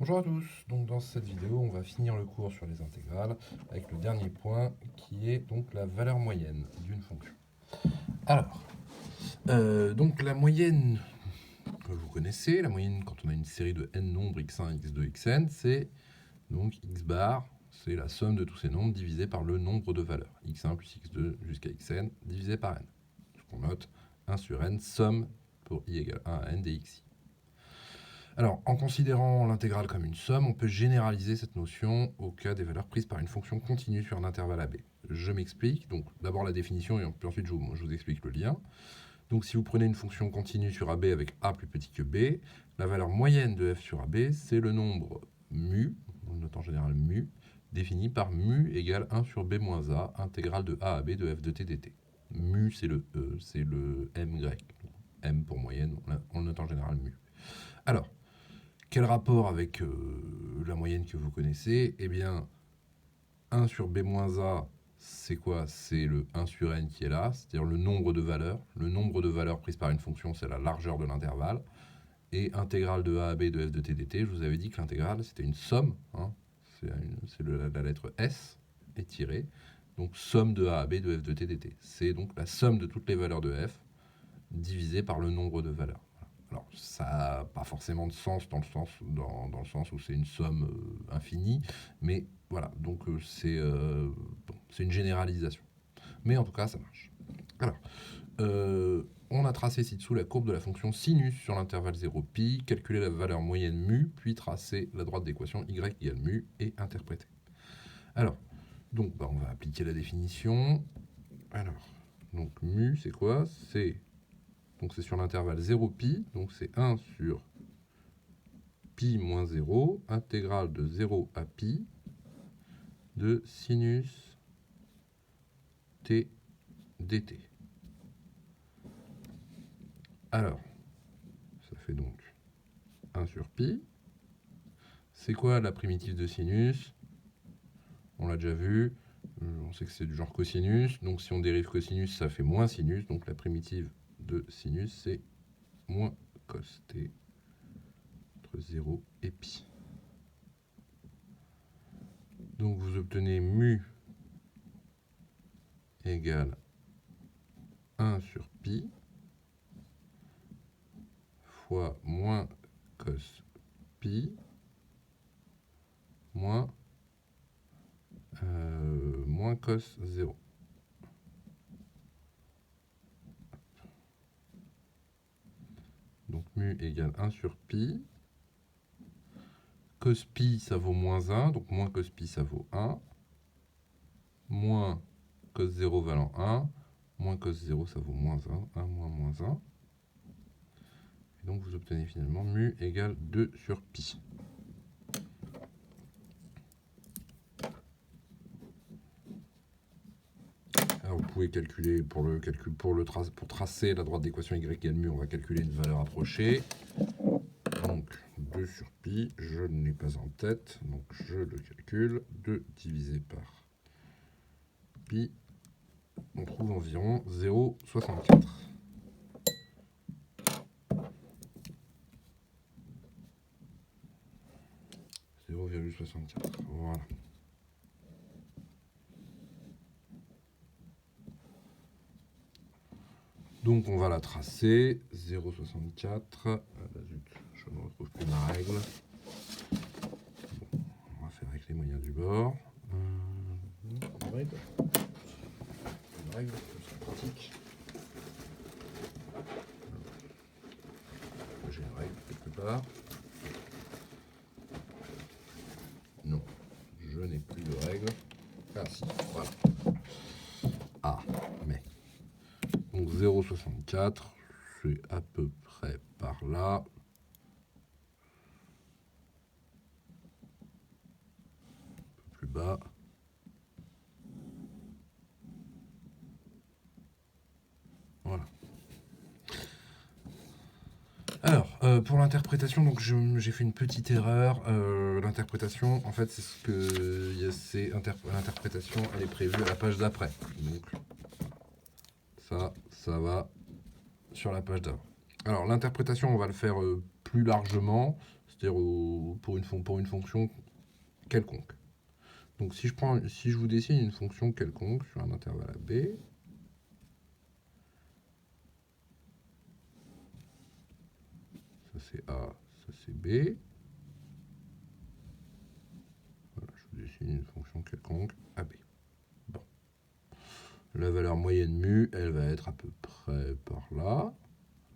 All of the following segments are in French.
Bonjour à tous, donc dans cette vidéo on va finir le cours sur les intégrales avec le dernier point qui est donc la valeur moyenne d'une fonction. Alors, donc la moyenne que vous connaissez, la moyenne quand on a une série de n nombres x1, x2, xn, c'est donc x bar, c'est la somme de tous ces nombres divisé par le nombre de valeurs, x1 plus x2 jusqu'à xn divisé par n. Ce qu'on note 1 sur n, somme pour i égale 1 à n dxi. Alors, en considérant l'intégrale comme une somme, on peut généraliser cette notion au cas des valeurs prises par une fonction continue sur un intervalle AB. Je m'explique. Donc, d'abord la définition et puis ensuite je vous explique le lien. Donc, si vous prenez une fonction continue sur AB avec A plus petit que B, la valeur moyenne de f sur AB, c'est le nombre mu, on le note en général mu, défini par mu égale 1 sur B moins A, intégrale de A à B de f de t dt. Mu, c'est le E, c'est le m grec. M pour moyenne, on le note en général mu. Alors, quel rapport avec la moyenne que vous connaissez? Eh bien, 1 sur b moins a, c'est quoi? C'est le 1 sur n qui est là, c'est-à-dire le nombre de valeurs. Le nombre de valeurs prises par une fonction, c'est la largeur de l'intervalle. Et intégrale de a à b de f de t dt, je vous avais dit que l'intégrale, c'était une somme. Hein, c'est la lettre S étirée. Donc, somme de a à b de f de t dt. C'est donc la somme de toutes les valeurs de f divisée par le nombre de valeurs. Alors, ça n'a pas forcément de sens dans le sens où c'est une somme infinie, mais voilà, donc c'est une généralisation. Mais en tout cas, ça marche. Alors, on a tracé ci-dessous la courbe de la fonction sinus sur l'intervalle 0π, calculer la valeur moyenne mu, puis tracer la droite d'équation y égale mu et interpréter. Alors, donc on va appliquer la définition. Alors, donc mu, c'est quoi? Donc c'est sur l'intervalle 0π, donc c'est 1 sur pi moins 0, intégrale de 0 à pi de sinus t dt. Alors, ça fait donc 1 sur pi. C'est quoi la primitive de sinus? On l'a déjà vu, on sait que c'est du genre cosinus, donc si on dérive cosinus, ça fait moins sinus, donc la primitive de sinus, c'est moins cos t entre 0 et pi. Donc vous obtenez mu égale 1 sur pi fois moins cos pi moins cos 0. Donc mu égale 1 sur pi. Cos pi, ça vaut moins 1, donc moins cos pi, ça vaut 1. Moins cos 0 valant 1. Moins cos 0, ça vaut moins 1. 1 moins moins 1. Et donc vous obtenez finalement mu égale 2 sur pi. Alors vous pouvez calculer pour tracer la droite d'équation y égale mu, on va calculer une valeur approchée. Donc 2 sur pi, je ne l'ai pas en tête, donc je le calcule. 2 divisé par pi, on trouve environ 0,64. 0,64, voilà. Donc on va la tracer, 0,64. Ah bah zut, je ne retrouve plus ma règle. Bon, on va faire avec les moyens du bord. Une règle, c'est pratique. J'ai une règle quelque part. Non, je n'ai plus de règle. Ah si, voilà. Ah, mais. Donc 0,64, c'est à peu près par là. Un peu plus bas. Voilà. Alors, pour l'interprétation, donc j'ai fait une petite erreur. L'interprétation, en fait, l'interprétation, elle est prévue à la page d'après. Donc, ça va sur la page d'avant. Alors, l'interprétation, on va le faire plus largement, c'est-à-dire pour une fonction quelconque. Donc si je vous dessine une fonction quelconque sur un intervalle AB, ça c'est A, ça c'est B. Voilà, je vous dessine une fonction quelconque AB. Bon. La valeur moyenne mu, elle va être à peu près par là.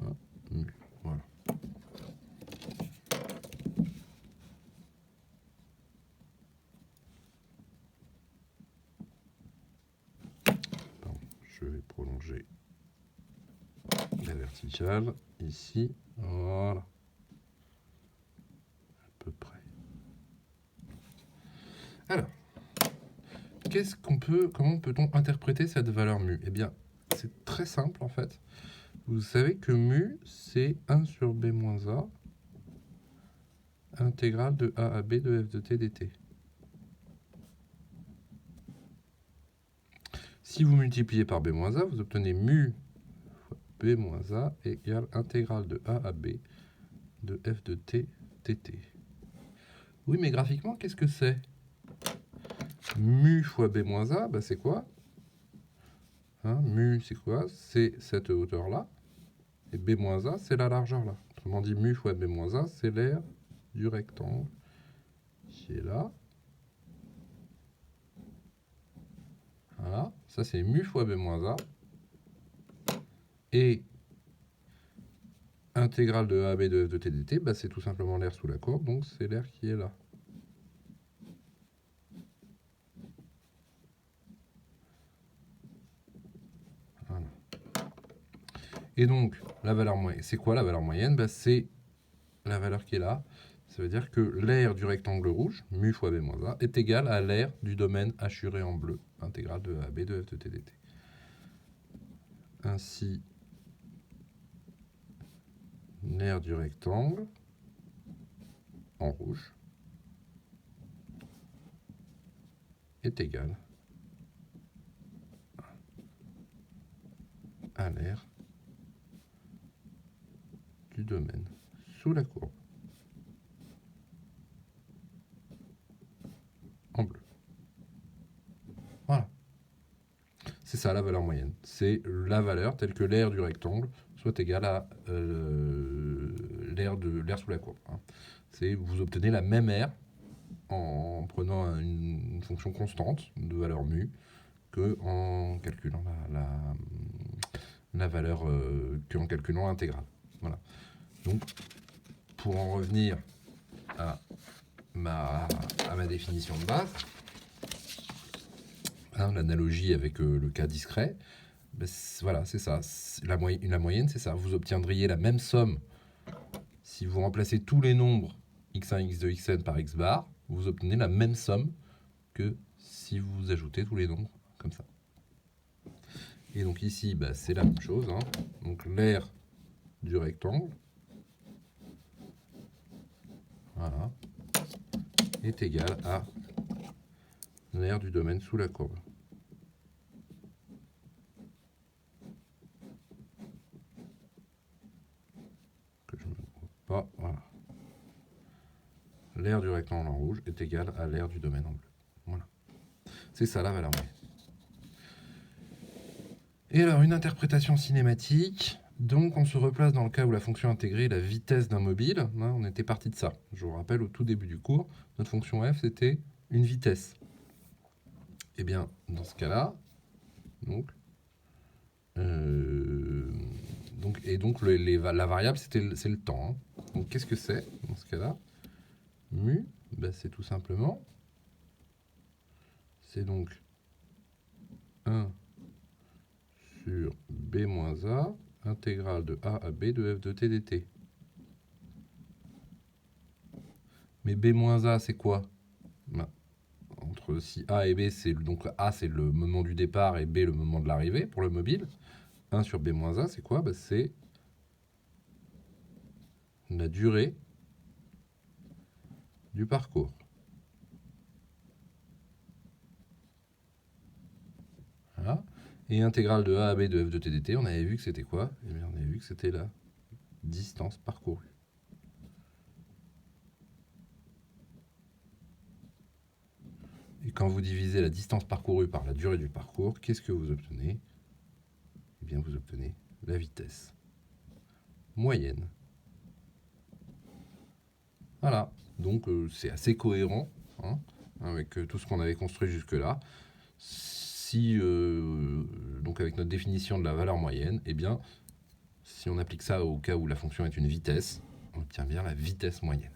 Hein, mu. Voilà. Pardon, je vais prolonger la verticale ici. Voilà. À peu près. Alors, comment peut-on interpréter cette valeur mu? Eh bien, c'est très simple en fait. Vous savez que mu, c'est 1 sur b moins a, intégrale de a à b de f de t dt. Si vous multipliez par b moins a, vous obtenez mu fois b moins a égale intégrale de a à b de f de t dt. Oui, mais graphiquement, qu'est-ce que c'est? Mu fois b moins a, bah, c'est quoi? Hein, mu, c'est quoi? C'est cette hauteur-là. Et b moins a, c'est la largeur là. Autrement dit, mu fois b moins a, c'est l'aire du rectangle qui est là. Voilà, ça c'est mu fois b moins a. Et intégrale de a à b de f de t dt, bah, c'est tout simplement l'aire sous la courbe, donc c'est l'aire qui est là. Voilà. Et donc, la valeur moyenne, c'est quoi la valeur moyenne? Bah, c'est la valeur qui est là. Ça veut dire que l'aire du rectangle rouge, mu fois b moins a, est égale à l'aire du domaine hachuré en bleu, intégrale de a à b de f de t dt. Ainsi, l'aire du rectangle en rouge est égale à l'aire du domaine sous la courbe en bleu. Voilà. C'est ça la valeur moyenne. C'est la valeur telle que l'aire du rectangle soit égale à l'aire sous la courbe. Hein. Vous obtenez la même aire en prenant une fonction constante de valeur mu que en calculant la valeur qu'en calculant l'intégrale. Voilà. Donc, pour en revenir à ma définition de base, hein, l'analogie avec le cas discret, ben voilà, c'est ça. La moyenne, c'est ça. Vous obtiendriez la même somme si vous remplacez tous les nombres x1, x2, xn par x bar. Vous obtenez la même somme que si vous ajoutez tous les nombres comme ça. Et donc ici, bah, c'est la même chose. Hein. Donc l'aire du rectangle, voilà, est égale à l'aire du domaine sous la courbe. Que je ne me trompe pas, voilà. L'aire du rectangle en rouge est égale à l'aire du domaine en bleu. Voilà. C'est ça la valeur moyenne. Et alors, une interprétation cinématique. Donc, on se replace dans le cas où la fonction intégrée est la vitesse d'un mobile. Hein, on était parti de ça. Je vous rappelle, au tout début du cours, notre fonction f, c'était une vitesse. Et bien, dans ce cas-là, la variable, c'est le temps. Hein. Donc, qu'est-ce que c'est dans ce cas-là? Mu, ben, c'est tout simplement, c'est donc 1 sur b moins a, intégrale de a à b de f de t dt. Mais b moins a, c'est quoi? Ben, entre si a et b, donc a, c'est le moment du départ et b, le moment de l'arrivée pour le mobile. 1 sur b moins a, c'est quoi? Ben, c'est la durée du parcours. Voilà. Et intégrale de a à b de f de t dt, on avait vu que c'était quoi? Eh bien, on avait vu que c'était la distance parcourue. quand vous divisez la distance parcourue par la durée du parcours, qu'est-ce que vous obtenez? Eh bien, vous obtenez la vitesse moyenne. Voilà, donc c'est assez cohérent hein, avec tout ce qu'on avait construit jusque-là. Si, donc avec notre définition de la valeur moyenne, eh bien, si on applique ça au cas où la fonction est une vitesse, on obtient bien la vitesse moyenne.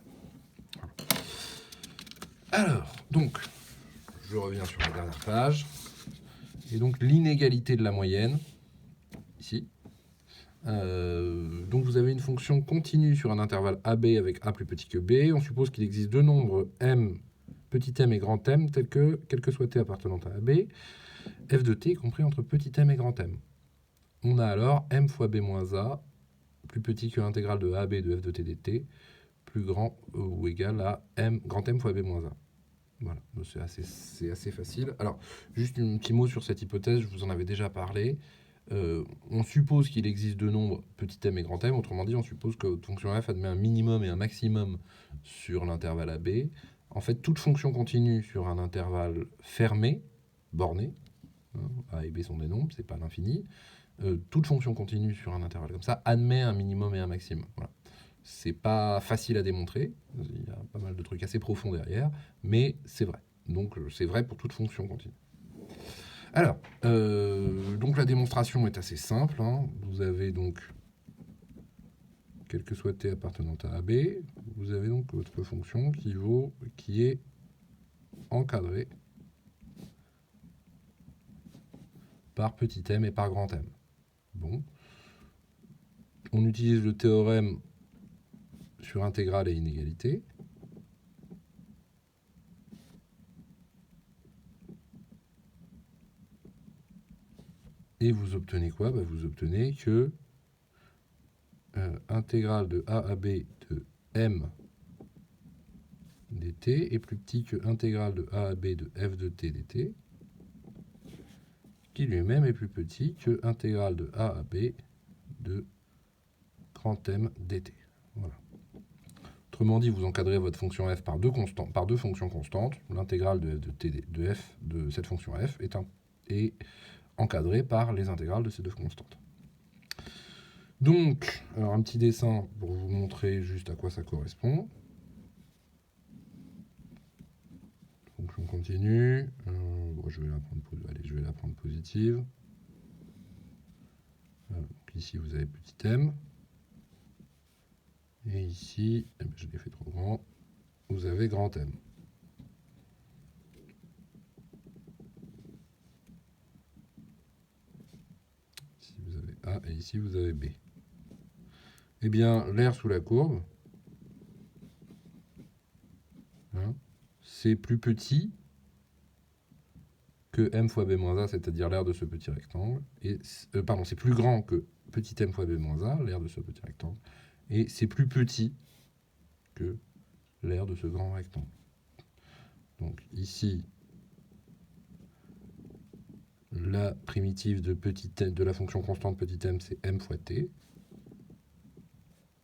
Voilà. Alors, donc, je reviens sur la dernière page. Et donc, l'inégalité de la moyenne, ici. Donc, vous avez une fonction continue sur un intervalle AB avec A plus petit que B. On suppose qu'il existe deux nombres M, petit m et grand M, tels que, quel que soit T appartenant à AB, f de T est compris entre petit m et grand M. On a alors m fois b moins a, plus petit que l'intégrale de AB de f de t dt, plus grand ou égal à grand M fois b moins a. Voilà, c'est assez facile. Alors, juste un petit mot sur cette hypothèse, je vous en avais déjà parlé. On suppose qu'il existe deux nombres petit m et grand M, autrement dit, on suppose que votre fonction f admet un minimum et un maximum sur l'intervalle AB. En fait, toute fonction continue sur un intervalle fermé, borné, hein, A et B sont des nombres, c'est pas l'infini, toute fonction continue sur un intervalle comme ça admet un minimum et un maximum. Voilà. C'est pas facile à démontrer, il y a pas mal de trucs assez profonds derrière, mais c'est vrai. Donc c'est vrai pour toute fonction continue. Alors, donc la démonstration est assez simple. Hein. Vous avez donc, quel que soit t appartenant à AB, vous avez donc votre fonction qui est encadrée par petit m et par grand M. Bon. On utilise le théorème sur intégrale et inégalité. Et vous obtenez quoi? Vous obtenez que intégrale de a à b de m dt est plus petit que intégrale de a à b de f de t dt, qui lui-même est plus petit que intégrale de a à b de grand M dt. Voilà. Autrement dit, vous encadrez votre fonction f par deux fonctions constantes. L'intégrale de f de cette fonction f est encadrée par les intégrales de ces deux constantes. Donc, alors un petit dessin pour vous montrer juste à quoi ça correspond. Fonction continue. Bon, je vais la prendre positive. Donc ici, vous avez petit m. Et ici, je l'ai fait trop grand, vous avez grand M. Ici, vous avez A et ici, vous avez B. Eh bien, l'air sous la courbe, hein, c'est plus petit que m fois b moins a, c'est-à-dire l'air de ce petit rectangle. Et, pardon, c'est plus grand que petit m fois b moins a, l'air de ce petit rectangle. Et c'est plus petit que l'air de ce grand rectangle. Donc ici, la primitive de la fonction constante petit m, c'est m fois t.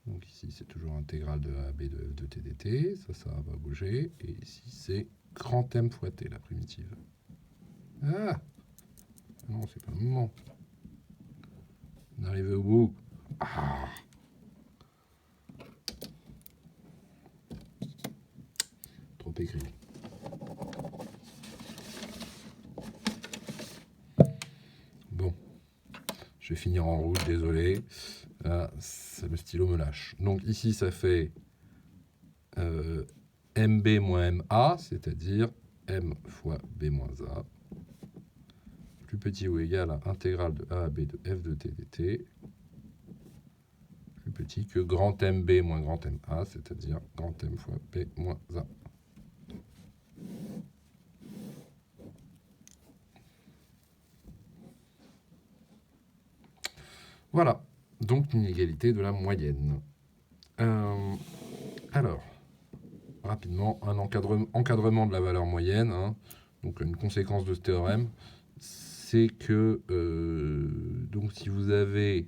Donc ici, c'est toujours intégrale de a à b de f de t dt. Ça va bouger. Et ici, c'est grand m fois t, la primitive. Ah! Non, c'est pas le moment. On arrive au bout. Ah! Trop écrit. Bon. Je vais finir en rouge, désolé. Là, le stylo me lâche. Donc ici, ça fait mb moins ma, c'est-à-dire m fois b moins a, plus petit ou égal à intégrale de a à b de f de t dt, plus petit que grand mb moins grand ma, c'est-à-dire grand m fois b moins a. Voilà, donc l'inégalité de la moyenne. Alors, rapidement, un encadrement de la valeur moyenne, hein, donc une conséquence de ce théorème, c'est que donc si vous avez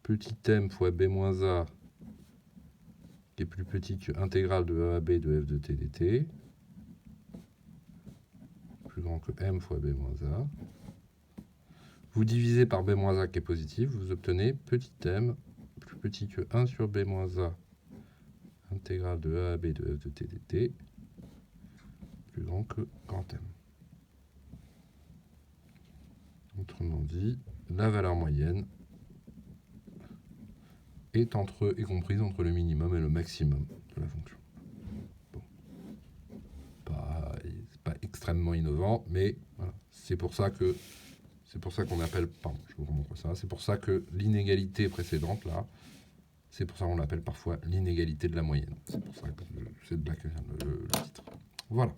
petit m fois b moins a qui est plus petit que intégrale de a à b de f de t dt, plus grand que m fois b moins a. Vous divisez par b moins a qui est positif, vous obtenez petit m plus petit que 1 sur b moins a, intégrale de a à b de f de t dt, plus grand que grand M. Autrement dit, la valeur moyenne est comprise entre le minimum et le maximum de la fonction. Bon. C'est pas extrêmement innovant, mais voilà. C'est pour ça qu'on appelle, pardon, je vous remontre ça, c'est pour ça que l'inégalité précédente, là, c'est pour ça qu'on l'appelle parfois l'inégalité de la moyenne. C'est pour ça que c'est de là que vient le titre. Voilà.